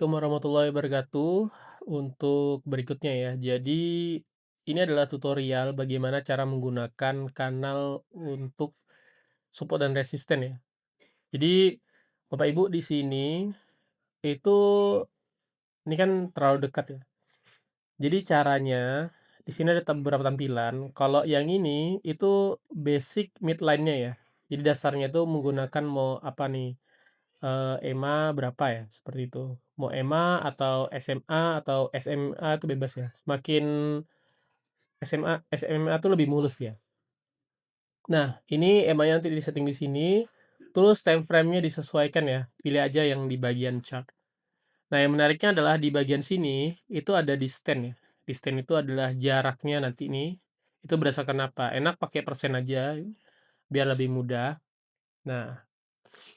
Assalamualaikum warahmatullahi wabarakatuh. Untuk berikutnya ya, jadi ini adalah tutorial bagaimana cara menggunakan kanal untuk support dan resisten ya. Jadi Bapak Ibu di sini itu ini kan terlalu dekat ya. Jadi caranya di sini ada beberapa tampilan. Kalau yang ini itu basic midline-nya ya. Jadi dasarnya itu menggunakan mau apa nih? EMA berapa ya, seperti itu. Mau EMA atau SMA atau SMA itu bebas ya. Semakin SMA tuh lebih mulus ya. Nah, ini EMA-nya nanti di-setting di sini, terus time frame-nya disesuaikan ya, pilih aja yang di bagian chart. Nah, yang menariknya adalah di bagian sini, itu ada distance ya. Distance itu adalah jaraknya nanti nih, itu berdasarkan apa, enak pakai persen aja, biar lebih mudah. Nah,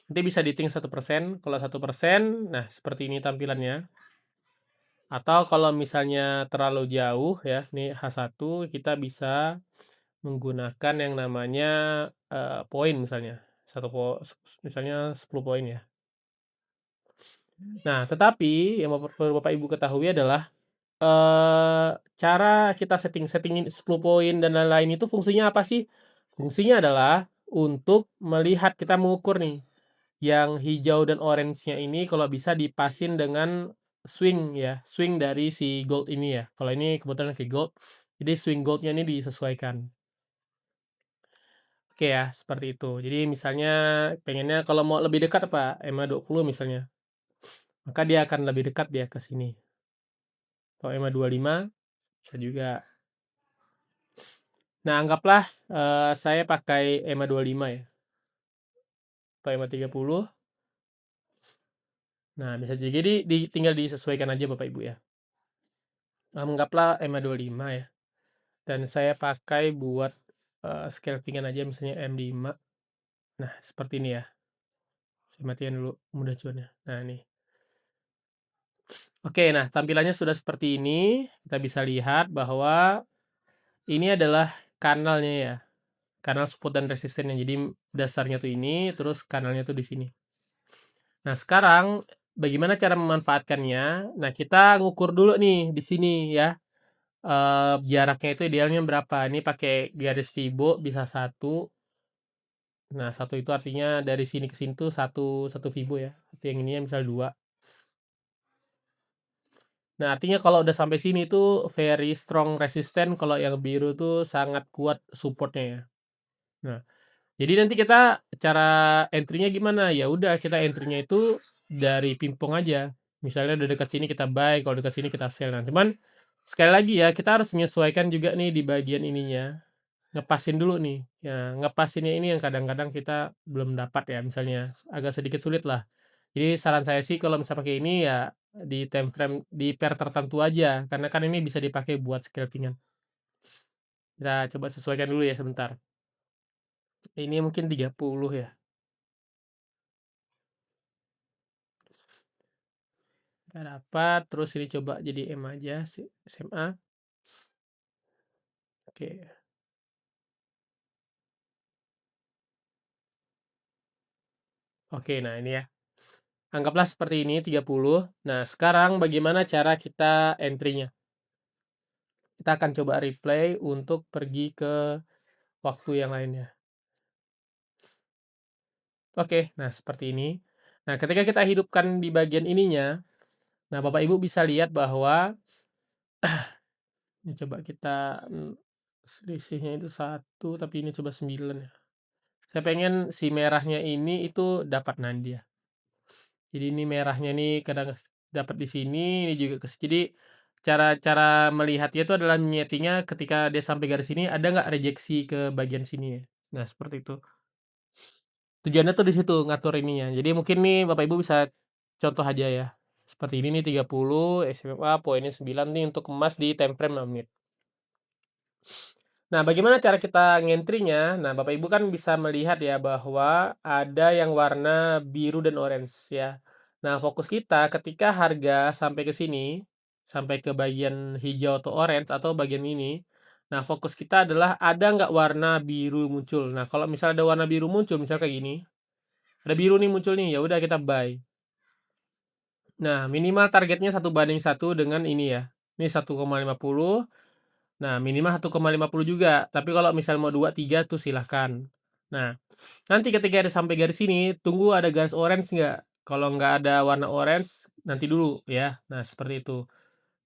nanti bisa dihitung 1%, kalau 1%, nah seperti ini tampilannya. Atau kalau misalnya terlalu jauh ya, nih H1 kita bisa menggunakan yang namanya, poin misalnya, misalnya 10 poin ya. Nah, tetapi yang perlu Bapak Ibu ketahui adalah, cara kita settingin 10 poin dan lain-lain itu fungsinya apa sih? Fungsinya adalah untuk melihat, kita mengukur nih, yang hijau dan orange-nya ini kalau bisa dipasin dengan swing ya, swing dari si gold ini ya. Kalau ini kebetulan kayak gold, jadi swing gold-nya ini disesuaikan. Oke ya, seperti itu. Jadi misalnya pengennya kalau mau lebih dekat apa, EMA 20 misalnya, maka dia akan lebih dekat dia ke sini. Kalau EMA 25 bisa juga. Nah, anggaplah, saya pakai EMA 25 ya, atau EMA 30. Nah, bisa jadi tinggal disesuaikan aja Bapak Ibu ya. Anggaplah EMA 25 ya. Dan saya pakai buat, scalping-an aja misalnya M5. Nah, seperti ini ya. Saya matiin dulu mode acuannya. Nah, ini. Oke, nah tampilannya sudah seperti ini. Kita bisa lihat bahwa ini adalah kanalnya ya. Kanal support dan resistennya. Jadi dasarnya tuh ini, terus kanalnya tuh di sini. Nah, sekarang bagaimana cara memanfaatkannya? Nah, kita ngukur dulu nih di sini ya. Jaraknya itu idealnya berapa? Ini pakai garis Fibo bisa 1. Nah, 1 itu artinya dari sini ke sini tuh 1 Fibo ya. Atau yang ininya misal 2. Nah, artinya kalau udah sampai sini tuh very strong resistant, kalau yang biru tuh sangat kuat supportnya ya. Nah, jadi nanti kita cara entry-nya gimana? Ya udah kita entry-nya itu dari pimpong aja. Misalnya udah dekat sini kita buy, kalau dekat sini kita sell. Nah, cuman sekali lagi ya, kita harus menyesuaikan juga nih di bagian ininya. Ngepasin dulu nih. Ya, ngepasinnya ini yang kadang-kadang kita belum dapat ya, misalnya agak sedikit sulit lah. Jadi saran saya sih kalau misalnya pakai ini ya di time frame di pair tertentu aja, karena kan ini bisa dipakai buat scalping-an. Kita coba sesuaikan dulu ya sebentar. Ini mungkin 30 ya. Nggak dapat, terus ini coba jadi M aja sih, SMA. Oke. Oke, nah ini ya. Anggaplah seperti ini 30. Nah, sekarang bagaimana cara kita entry-nya? Kita akan coba replay untuk pergi ke waktu yang lainnya. Oke, nah seperti ini. Nah, ketika kita hidupkan di bagian ininya, nah Bapak Ibu bisa lihat bahwa ini coba kita selisihnya itu 1, tapi ini coba 9 ya. Saya pengen si merahnya ini itu dapat nanti ya. Jadi ini merahnya nih kadang dapat di sini, ini juga jadi cara melihatnya itu adalah nyetingnya ketika dia sampai garis sini ada nggak rejeksi ke bagian sini ya. Nah, seperti itu. Tujuannya tuh di situ ngatur ininya. Jadi mungkin nih Bapak Ibu bisa contoh aja ya. Seperti ini nih 30, SMA poinnya 9 nih untuk emas di time frame 5 menit. Nah, bagaimana cara kita ngentrinya? Nah, Bapak Ibu kan bisa melihat ya bahwa ada yang warna biru dan orange ya. Nah, fokus kita ketika harga sampai ke sini, sampai ke bagian hijau atau orange atau bagian ini. Nah, fokus kita adalah ada nggak warna biru muncul. Nah, kalau misalnya ada warna biru muncul, misalnya kayak gini, ada biru nih muncul nih, ya udah kita buy. Nah, minimal targetnya 1:1 dengan ini ya, ini 1,50, nah minimal 1,50 juga, tapi kalau misal mau 2, 3 tuh silahkan. Nah, nanti ketika ada sampai garis sini, tunggu ada garis orange nggak, kalau nggak ada warna orange, nanti dulu ya. Nah, seperti itu.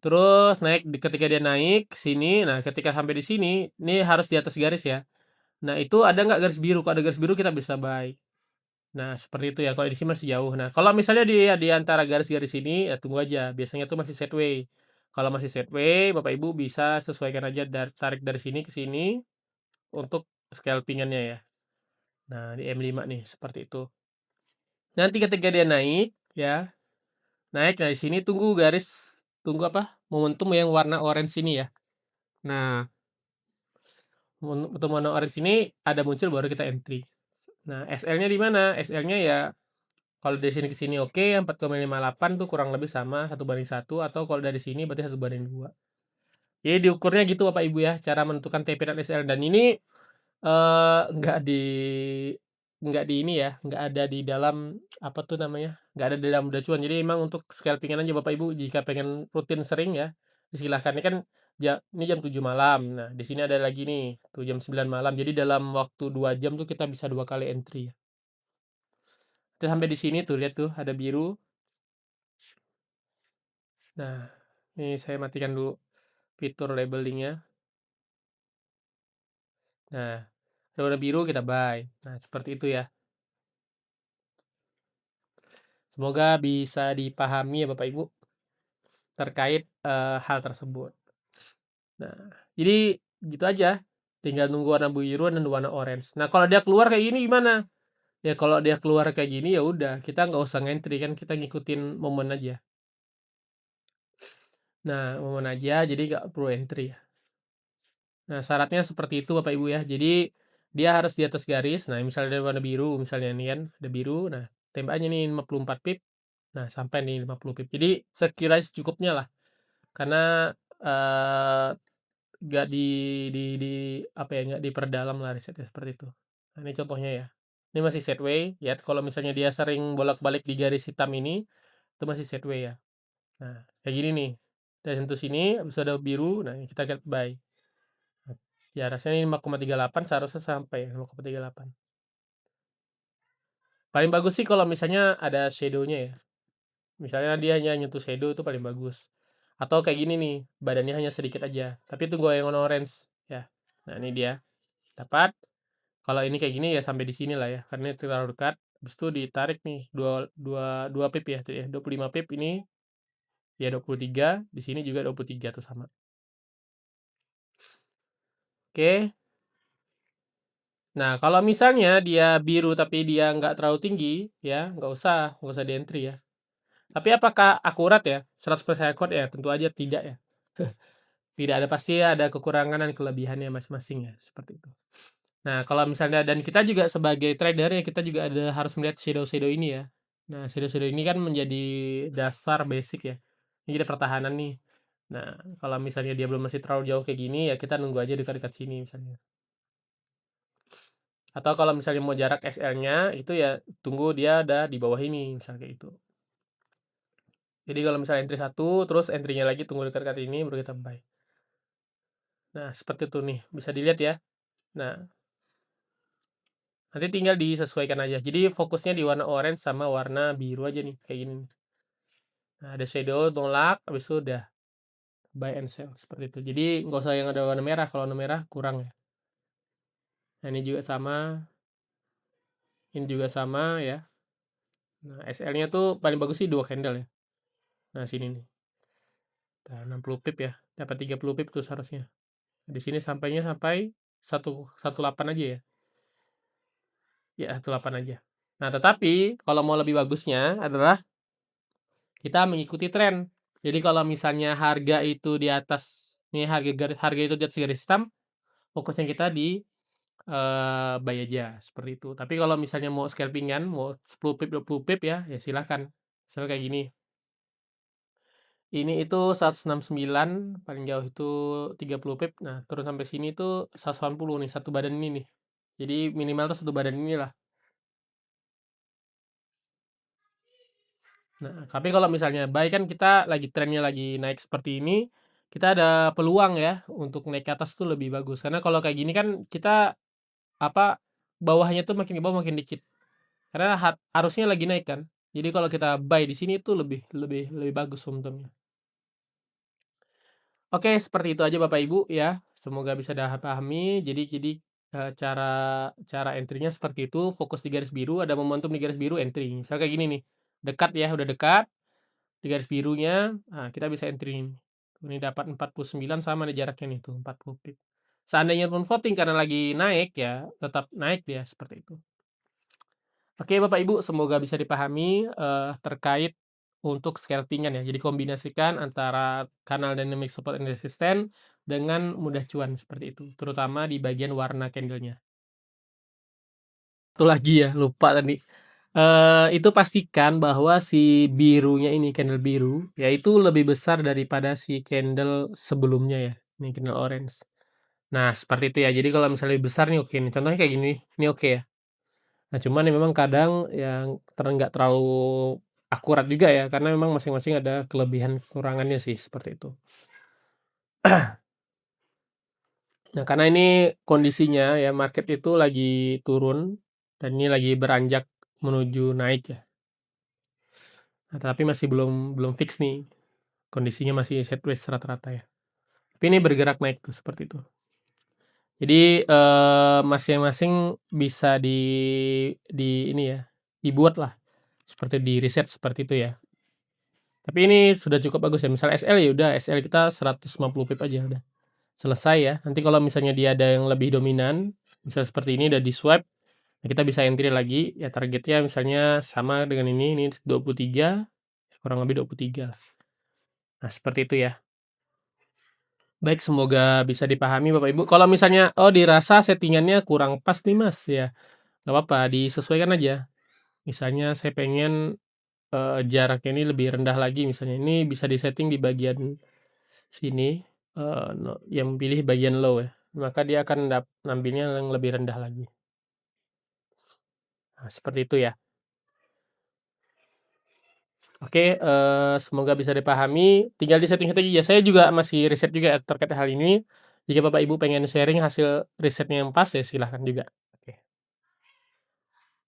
Terus naik ketika dia naik ke sini, nah ketika sampai di sini, ini harus di atas garis ya. Nah, itu ada nggak garis biru, kalau ada garis biru kita bisa buy. Nah, seperti itu ya, kalau di sini masih jauh. Nah, kalau misalnya di antara garis-garis ini, ya tunggu aja, biasanya tuh masih sideways. Kalau masih sideways, Bapak Ibu bisa sesuaikan aja tarik dari sini ke sini untuk scalping-annya ya. Nah, di M5 nih, seperti itu. Nanti ketika dia naik ya, naik dari sini tunggu apa, momentum yang warna orange ini ya. Nah, momentum warna orange ini ada muncul baru kita entry. Nah, SL-nya di mana? SL-nya ya kalau dari sini ke sini oke, 4,58 tuh kurang lebih sama 1:1, atau kalau dari sini berarti 1:2. Jadi diukurnya gitu Bapak Ibu ya, cara menentukan TP dan SL, dan ini eh, nggak di ini ya, nggak ada di dalam apa tuh namanya, nggak ada di dalam acuan. Jadi emang untuk scalpingan aja Bapak Ibu, jika pengen rutin sering ya, silahkan. Ini kan ini jam 7 malam. Nah, di sini ada lagi nih, tuh jam 9 malam. Jadi dalam waktu 2 jam tuh kita bisa 2 kali entry ya. Kita sampai di sini tuh, lihat tuh ada biru. Nah, ini saya matikan dulu fitur labelingnya. Nah, ada warna biru kita buy. Nah, seperti itu ya. Semoga bisa dipahami ya Bapak Ibu terkait hal tersebut. Nah, jadi gitu aja. Tinggal nunggu warna biru dan warna orange. Nah, kalau dia keluar kayak gini gimana? Ya kalau dia keluar kayak gini ya udah, kita nggak usah ngentry kan, kita ngikutin momen aja. Nah, momen aja, jadi nggak perlu entry ya. Nah, syaratnya seperti itu Bapak Ibu ya. Jadi dia harus di atas garis. Nah, misalnya ada warna biru, misalnya ini kan ada biru. Nah, tembak aja nih 54 pip. Nah, sampai nih 50 pip. Jadi sekiranya secukupnya lah. Karena eh nggak di apa ya, nggak diperdalam lah risetnya seperti itu. Nah, ini contohnya ya. Ini masih sideways ya. Kalau misalnya dia sering bolak-balik di garis hitam ini, itu masih sideways ya. Nah, kayak gini nih. Dari sentuh sini, habis ada biru. Nah, kita get buy. Ya, rasanya ini 5,38, seharusnya sampai 5,38. Paling bagus sih kalau misalnya ada shadow-nya ya. Misalnya dia hanya nyentuh shadow itu paling bagus. Atau kayak gini nih, badannya hanya sedikit aja. Tapi tunggu yang warna orange ya. Nah, ini dia. Dapat. Kalau ini kayak gini ya sampai di sini lah ya. Karena itu terlalu dekat. Habis itu ditarik nih 2 pip ya, tuh ya. 25 pip ini ya 23, di sini juga 23 tuh sama. Oke. Nah, kalau misalnya dia biru tapi dia nggak terlalu tinggi, ya nggak usah di entry ya. Tapi apakah akurat ya? 100% akurat ya? Tentu aja tidak ya. Tidak, ada pasti ada kekurangan dan kelebihannya masing-masing ya, seperti itu. Nah, kalau misalnya dan kita juga sebagai trader ya, kita juga harus melihat shadow-shadow ini ya. Nah, shadow-shadow ini kan menjadi dasar basic ya. Ini kita pertahanan nih. Nah, kalau misalnya dia belum masih terlalu jauh kayak gini ya kita nunggu aja dekat-dekat sini misalnya. Atau kalau misalnya mau jarak SL-nya itu ya tunggu dia ada di bawah ini, misalnya kayak itu. Jadi kalau misalnya entry 1, terus entry-nya lagi tunggu dekat-dekat ini baru kita buy. Nah, seperti itu nih, bisa dilihat ya. Nah, nanti tinggal disesuaikan aja. Jadi fokusnya di warna orange sama warna biru aja nih, kayak gini. Nah, ada shadow, nolak, habis itu udah buy and sell seperti itu. Jadi nggak usah yang ada warna merah, kalau warna merah kurang ya. Nah, ini juga sama, ini juga sama ya. Nah, SL-nya tuh paling bagus sih 2 candle ya. Nah, sini nih. Nah, 60 pip ya, dapat 30 pip tuh seharusnya. Di sini sampainya sampai 118 aja ya. Ya, 18 aja. Nah, tetapi kalau mau lebih bagusnya adalah kita mengikuti tren. Jadi kalau misalnya harga itu di atas nih, harga itu di atas garis hitam, fokusnya kita di buy aja seperti itu. Tapi kalau misalnya mau scalpingan, mau 10 pip, 20 pip ya, ya silakan. Misalnya kayak gini. Ini itu 169, paling jauh itu 30 pip. Nah, turun sampai sini tuh 180 nih, satu badan ini nih. Jadi minimal tuh satu badan inilah. Nah, tapi kalau misalnya buy kan kita lagi trennya lagi naik seperti ini, kita ada peluang ya untuk naik ke atas tuh lebih bagus. Karena kalau kayak gini kan kita, apa, bawahnya tuh makin ke bawah makin dikit. Karena arusnya lagi naik kan. Jadi kalau kita buy di sini tuh lebih lebih lebih bagus untungnya. Oke, seperti itu aja Bapak Ibu ya. Semoga bisa pahami. Jadi, cara cara entry-nya seperti itu, fokus di garis biru, ada momentum di garis biru entry. Misal kayak gini nih, dekat ya, udah dekat, di garis birunya, nah kita bisa entry ini. Ini dapat 49 sama nih jaraknya nih tuh, 40 pip. Seandainya pun voting karena lagi naik ya, tetap naik dia, seperti itu. Oke Bapak Ibu, semoga bisa dipahami, terkait untuk scalping-an ya. Jadi kombinasikan antara kanal dynamic support and resistance dengan mudah cuan seperti itu, terutama di bagian warna candle-nya. Satu lagi ya, lupa tadi. Itu pastikan bahwa si birunya ini, candle biru, yaitu lebih besar daripada si candle sebelumnya ya, ini candle orange. Nah, seperti itu ya. Jadi kalau misalnya lebih besar nih oke nih, contohnya kayak gini, ini oke ya. Nah, cuman ya memang kadang yang nggak terlalu akurat juga ya, karena memang masing-masing ada kelebihan kekurangannya sih, seperti itu. Nah, karena ini kondisinya ya, market itu lagi turun, dan ini lagi beranjak menuju naik ya. Nah, tapi masih belum belum fix nih, kondisinya masih sideways rata-rata ya. Tapi ini bergerak naik tuh, seperti itu. Jadi, masing-masing bisa di ini ya, dibuatlah, seperti di riset seperti itu ya. Tapi ini sudah cukup bagus ya, misal SL ya udah, SL kita 150 pip aja udah, selesai ya. Nanti kalau misalnya dia ada yang lebih dominan, misal seperti ini udah di-swipe, nah kita bisa entry lagi, ya targetnya misalnya sama dengan ini 23, kurang lebih 23. Nah, seperti itu ya. Baik, semoga bisa dipahami Bapak Ibu. Kalau misalnya, oh dirasa settingannya kurang pas nih Mas, ya nggak apa-apa, disesuaikan aja. Misalnya saya pengen, jaraknya ini lebih rendah lagi misalnya, ini bisa disetting di bagian sini, yang pilih bagian low ya, maka dia akan nampilnya yang lebih rendah lagi. Nah, seperti itu ya. Oke, semoga bisa dipahami, tinggal di-setting-setting aja. Saya juga masih riset juga terkait hal ini. Jika Bapak Ibu pengen sharing hasil risetnya yang pas, ya silahkan juga.